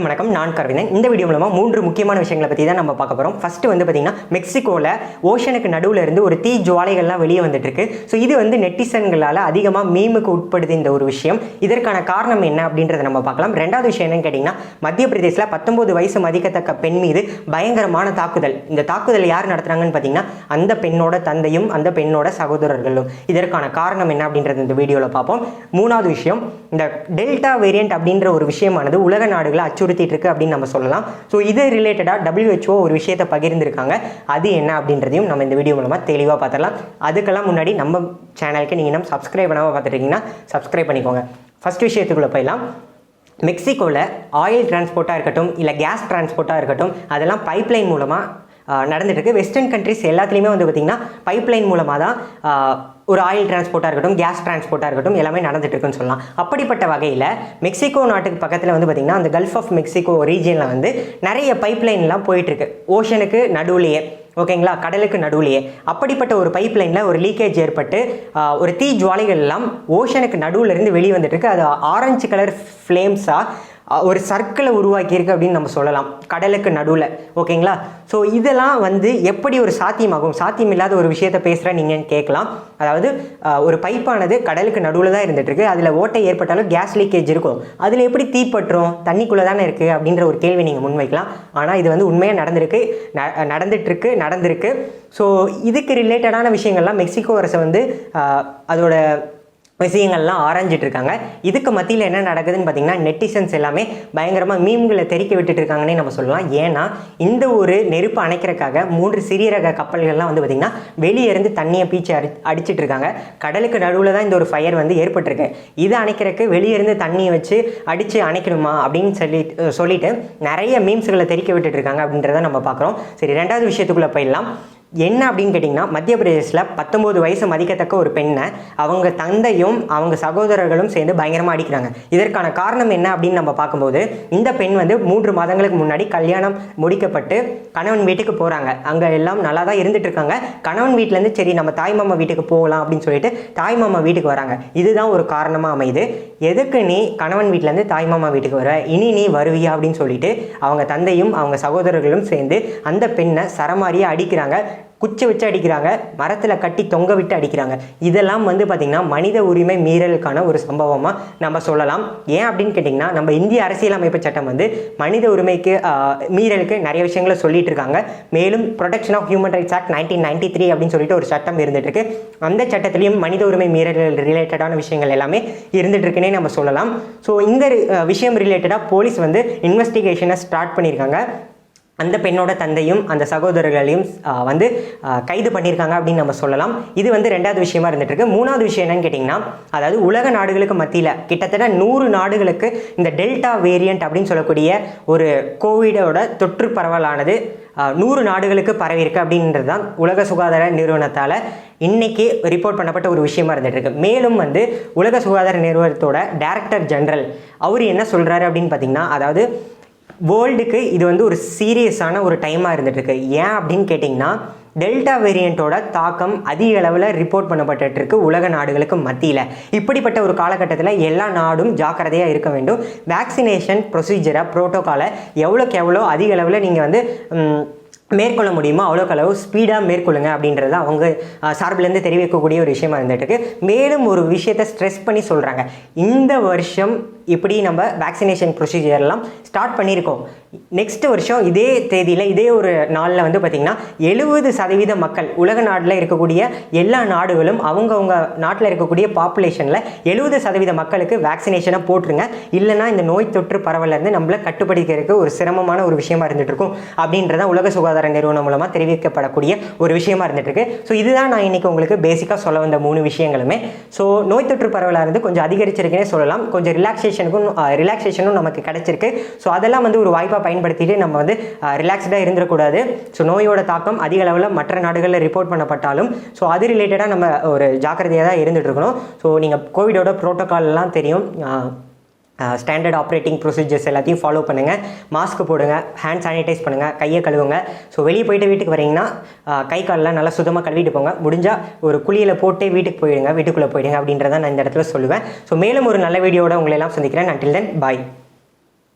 வணக்கம், நான் கர்வந்தன். இந்த வீடியோ மூலமா 3 முக்கியமான விஷயங்களை பற்றி தான் நம்ம பார்க்க போகிறோம். ஃபர்ஸ்ட் வந்து பார்த்தீங்கன்னா, மெக்சிகோவில் ஓஷனுக்கு நடுவில் இருந்து ஒரு தீ ஜுவாலைகள்லாம் வெளியே வந்துட்டு இருக்கு. ஸோ இது வந்து நெட்டிசன்களால் அதிகமாக மீமுக்கு உட்படுது இந்த ஒரு விஷயம். இதற்கான காரணம் என்ன அப்படின்றத நம்ம பார்க்கலாம். ரெண்டாவது விஷயம் என்னன்னு கேட்டிங்கன்னா, மத்திய பிரதேசில் 19 வயசு மதிக்கத்தக்க பெண் மீது பயங்கரமான தாக்குதல். இந்த தாக்குதல் யார் நடத்துகிறாங்கன்னு பார்த்தீங்கன்னா, அந்த பெண்ணோட தந்தையும் அந்த பெண்ணோட சகோதரர்களும். இதற்கான காரணம் என்ன அப்படின்றது இந்த வீடியோவில் பார்ப்போம். மூணாவது விஷயம், இந்த டெல்டா வேரியன்ட் அப்படின்ற ஒரு விஷயமானது உலக நாடுகளை அச்சுறுத்திட்டு இருக்கு அப்படின்னு நம்ம சொல்லலாம். ஸோ இது ரிலேட்டடாக WHO ஒரு விஷயத்தை பகிர்ந்திருக்காங்க. அது என்ன அப்படின்றதையும் நம்ம இந்த வீடியோ மூலமாக தெளிவாக பார்த்துடலாம். அதுக்கெல்லாம் முன்னாடி நம்ம சேனலுக்கு நீங்கள் நம்ம சப்ஸ்கிரைப் பண்ணாமல் பார்த்துட்டீங்கன்னா சப்ஸ்கிரைப் பண்ணிக்கோங்க. ஃபர்ஸ்ட் விஷயத்துக்குள்ளே போயிடலாம். மெக்சிகோவில் ஆயில் டிரான்ஸ்போர்ட்டாக இருக்கட்டும், இல்லை கேஸ் டிரான்ஸ்போர்ட்டாக இருக்கட்டும், அதெல்லாம் பைப்லைன் மூலமாக நடந்துட்டு இருக்கு. வெஸ்டர்ன் கண்ட்ரிஸ் எல்லாத்துலேயுமே வந்து பார்த்திங்கன்னா பைப்லைன் மூலமாக தான் ஒரு ஆயில் டிரான்ஸ்போர்ட்டாக இருக்கட்டும், கேஸ் டிரான்ஸ்போர்ட்டாக இருக்கட்டும், எல்லாமே நடந்துட்டு இருக்குன்னு சொல்லலாம். அப்படிப்பட்ட வகையில் மெக்சிகோ நாட்டுக்கு பக்கத்தில் வந்து பார்த்திங்கன்னா அந்த கல்ஃப் ஆஃப் மெக்சிகோ ரீஜியனில் வந்து நிறைய பைப்லைன்லாம் போயிட்டுருக்கு. ஓஷனுக்கு நடுவுலையே, ஓகேங்களா, கடலுக்கு நடுவுலையே. அப்படிப்பட்ட ஒரு பைப்லைனில் ஒரு லீக்கேஜ் ஏற்பட்டு ஒரு தீ ஜுவாலைகள் எல்லாம் ஓஷனுக்கு நடுவில் இருந்து வெளியே வந்துட்டு இருக்கு. அது ஆரஞ்சு கலர் ஃப்ளேம்ஸாக ஒரு சர்க்கிளை உருவாக்கியிருக்கு அப்படின்னு நம்ம சொல்லலாம், கடலுக்கு நடுவில். ஓகேங்களா, ஸோ இதெல்லாம் வந்து எப்படி ஒரு சாத்தியமாகும்? சாத்தியம் இல்லாத ஒரு விஷயத்தை பேசுகிற நீங்கள் கேட்கலாம். அதாவது ஒரு பைப்பானது கடலுக்கு நடுவில் தான் இருந்துகிட்ருக்கு. அதில் ஓட்டை ஏற்பட்டாலும் கேஸ் லீக்கேஜ் இருக்கும். அதில் எப்படி தீப்பற்றும்? தண்ணிக்குள்ளே தானே இருக்குது அப்படின்ற ஒரு கேள்வி நீங்கள் முன்வைக்கலாம். ஆனால் இது வந்து உண்மையாக நடந்திருக்கு. ஸோ இதுக்கு ரிலேட்டடான விஷயங்கள்லாம் மெக்சிகோ அரசு வந்து அதோட விஷயங்கள்லாம் ஆராய்ஞ்சிட்டு இருக்காங்க. இதுக்கு மத்தியில் என்ன நடக்குதுன்னு பார்த்தீங்கன்னா, நெட்டிசன்ஸ் எல்லாமே பயங்கரமாக மீம்களை தெறிக்க விட்டுட்டு இருக்காங்கன்னே நம்ம சொல்லலாம். ஏன்னா இந்த ஒரு நெருப்பு அணைக்கிறதுக்காக 3 சிறிய ரக கப்பல்கள்லாம் வந்து பார்த்திங்கன்னா வெளியே இருந்து தண்ணியை பீச்சு அடிச்சிட்டு இருக்காங்க. கடலுக்கு நடுவில் தான் இந்த ஒரு ஃபயர் வந்து ஏற்பட்டிருக்கு. இதை அணைக்கிறதுக்கு வெளியே இருந்து தண்ணியை வச்சு அடித்து அணைக்கணுமா அப்படின்னு சொல்லிட்டு நிறைய மீம்ஸ்களை தெறிக்க விட்டுட்டு இருக்காங்க அப்படின்றத நம்ம பார்க்குறோம். சரி, ரெண்டாவது விஷயத்துக்குள்ளே போயிடலாம். என்ன அப்படின்னு கேட்டிங்கன்னா, மத்திய பிரதேசில் 19 வயசு மதிக்கத்தக்க ஒரு பெண்ணை அவங்க தந்தையும் அவங்க சகோதரர்களும் சேர்ந்து பயங்கரமாக அடிக்கிறாங்க. இதற்கான காரணம் என்ன அப்படின்னு நம்ம பார்க்கும்போது, இந்த பெண் வந்து 3 மாதங்களுக்கு முன்னாடி கல்யாணம் முடிக்கப்பட்டு கணவன் வீட்டுக்கு போகிறாங்க. அங்கே எல்லாம் நல்லா தான் இருந்துட்டு இருக்காங்க. கணவன் வீட்டிலேருந்து சரி நம்ம தாய்மாமா வீட்டுக்கு போகலாம் அப்படின்னு சொல்லிட்டு தாய்மாமா வீட்டுக்கு வராங்க. இதுதான் ஒரு காரணமாக அமையுது. எதுக்கு நீ கணவன் வீட்டிலேருந்து தாய்மாமா வீட்டுக்கு வர, இனி நீ வருவியா அப்படின்னு சொல்லிட்டு அவங்க தந்தையும் அவங்க சகோதரர்களும் சேர்ந்து அந்த பெண்ணை சரமாரியாக அடிக்கிறாங்க. குச்சி வச்சு அடிக்கிறாங்க, மரத்தில் கட்டி தொங்க விட்டு அடிக்கிறாங்க. இதெல்லாம் வந்து பார்த்திங்கன்னா மனித உரிமை மீறலுக்கான ஒரு சம்பவமாக நம்ம சொல்லலாம். ஏன் அப்படின்னு கேட்டிங்கன்னா, நம்ம இந்திய அரசியலமைப்பு சட்டம் வந்து மனித உரிமைக்கு மீறலுக்கு நிறைய விஷயங்களை சொல்லிட்டு இருக்காங்க. மேலும் protection of human rights act 1993 அப்படின்னு சொல்லிட்டு ஒரு சட்டம் இருந்துட்டு இருக்கு. அந்த சட்டத்திலையும் மனித உரிமை மீறல் ரிலேட்டடான விஷயங்கள் எல்லாமே இருந்துட்டு இருக்குன்னே நம்ம சொல்லலாம். ஸோ இந்த விஷயம் ரிலேட்டடாக போலீஸ் வந்து இன்வெஸ்டிகேஷனை ஸ்டார்ட் பண்ணியிருக்காங்க. அந்த பெண்ணோட தந்தையும் அந்த சகோதரர்களையும் வந்து கைது பண்ணியிருக்காங்க அப்படின்னு நம்ம சொல்லலாம். இது வந்து ரெண்டாவது விஷயமா இருந்துட்டு இருக்கு. மூணாவது விஷயம் என்னன்னு கேட்டிங்கன்னா, அதாவது உலக நாடுகளுக்கு மத்தியில் கிட்டத்தட்ட 100 நாடுகளுக்கு இந்த டெல்டா வேரியன்ட் அப்படின்னு சொல்லக்கூடிய ஒரு கோவிடோட தொற்று பரவலானது 100 நாடுகளுக்கு பரவியிருக்கு அப்படின்றது தான் உலக சுகாதார நிறுவனத்தால் இன்னைக்கு ரிப்போர்ட் பண்ணப்பட்ட ஒரு விஷயமா இருந்துட்டு இருக்கு. மேலும் வந்து உலக சுகாதார நிறுவனத்தோட டைரக்டர் ஜெனரல் அவர் என்ன சொல்கிறாரு அப்படின்னு பார்த்தீங்கன்னா, அதாவது வேர்ல்டுக்கு இது வந்து ஒரு சீரியஸான ஒரு டைமாக இருந்துகிட்ருக்கு. ஏன் அப்படின்னு கேட்டிங்கன்னா, டெல்டா வேரியண்ட்டோட தாக்கம் அதிக அளவில் ரிப்போர்ட் பண்ணப்பட்டு இருக்கு உலக நாடுகளுக்கு மத்தியில். இப்படிப்பட்ட ஒரு காலகட்டத்தில் எல்லா நாடும் ஜாக்கிரதையாக இருக்க வேண்டும். வேக்சினேஷன் ப்ரொசீஜரை, ப்ரோட்டோக்காலை எவ்வளோக்கு எவ்வளோ அதிக அளவில் நீங்கள் வந்து மேற்கொள்ள முடியுமோ அவ்வளோக்கு அளவு ஸ்பீடாக மேற்கொள்ளுங்க அப்படின்றத அவங்க சார்பிலேருந்து தெரிவிக்கக்கூடிய ஒரு விஷயமா இருந்துகிட்டு. மேலும் ஒரு விஷயத்தை ஸ்ட்ரெஸ் பண்ணி சொல்கிறாங்க. இந்த வருஷம் இப்படி நம்ம வேக்சினேஷன் ப்ரொசீஜர்லாம் ஸ்டார்ட் பண்ணியிருக்கோம். நெக்ஸ்ட் வருஷம் இதே தேதியில் இதே ஒரு நாளில் வந்து பார்த்திங்கன்னா 70% மக்கள் உலக நாட்டில் இருக்கக்கூடிய எல்லா நாடுகளும் அவங்கவுங்க நாட்டில் இருக்கக்கூடிய பாப்புலேஷனில் 70% மக்களுக்கு வேக்சினேஷனை போட்டுருங்க. இல்லைனா இந்த நோய் தொற்று பரவலேருந்து நம்மளை கட்டுப்படுத்திக்கிறதுக்கு ஒரு சிரமமான ஒரு விஷயமா இருந்துட்டு இருக்கும் அப்படின்றத உலக சுகாதார நிறுவனம் மூலமாக தெரிவிக்கப்படக்கூடிய ஒரு விஷயமா இருந்துட்டு இருக்கு. ஸோ இதுதான் நான் இன்னைக்கு உங்களுக்கு பேசிக்காக சொல்ல வந்த 3 விஷயங்களுமே. ஸோ நோய் தொற்று பரவலானது கொஞ்சம் அதிகரிச்சிருக்குன்னே சொல்லலாம். கொஞ்சம் ரிலாக்ஸேஷனும் நமக்கு கிடைச்சிருக்கு. ஸோ அதெல்லாம் வந்து ஒரு வாய்ப்பாக பயன்படுத்திட்டு நம்ம வந்து ரிலாக்ஸ்டாக இருந்துடக்கூடாது. ஸோ நோயோட தாக்கம் அதிக அளவில் மற்ற நாடுகளில் ரிப்போர்ட் பண்ணப்பட்டாலும் ஸோ அது ரிலேட்டடாக நம்ம ஒரு ஜாக்கிரதையாக தான் இருந்துகிட்டு இருக்கணும். ஸோ நீங்கள் கோவிடோட ப்ரோட்டோக்கால்லாம் தெரியும். ஸ்டாண்டர்ட் ஆப்ரேட்டிங் ப்ரொசீஜர்ஸ் எல்லாத்தையும் ஃபாலோ பண்ணுங்கள். மாஸ்க் போடுங்க, ஹேண்ட் சானிடைஸ் பண்ணுங்கள், கையை கழுவுங்க. ஸோ வெளியே போயிட்டு வீட்டுக்கு வரீங்கன்னா கை காலெலாம் நல்லா சுத்தமாக கழுவிட்டு போங்க. முடிஞ்சால் ஒரு குளியில் போட்டு வீட்டுக்குள்ளே போயிடுங்க அப்படின்றத நான் இந்த இடத்துல சொல்லுவேன். ஸோ மேலும் ஒரு நல்ல வீடியோட உங்களை எல்லாம் சந்திக்கிறேன். until then bye.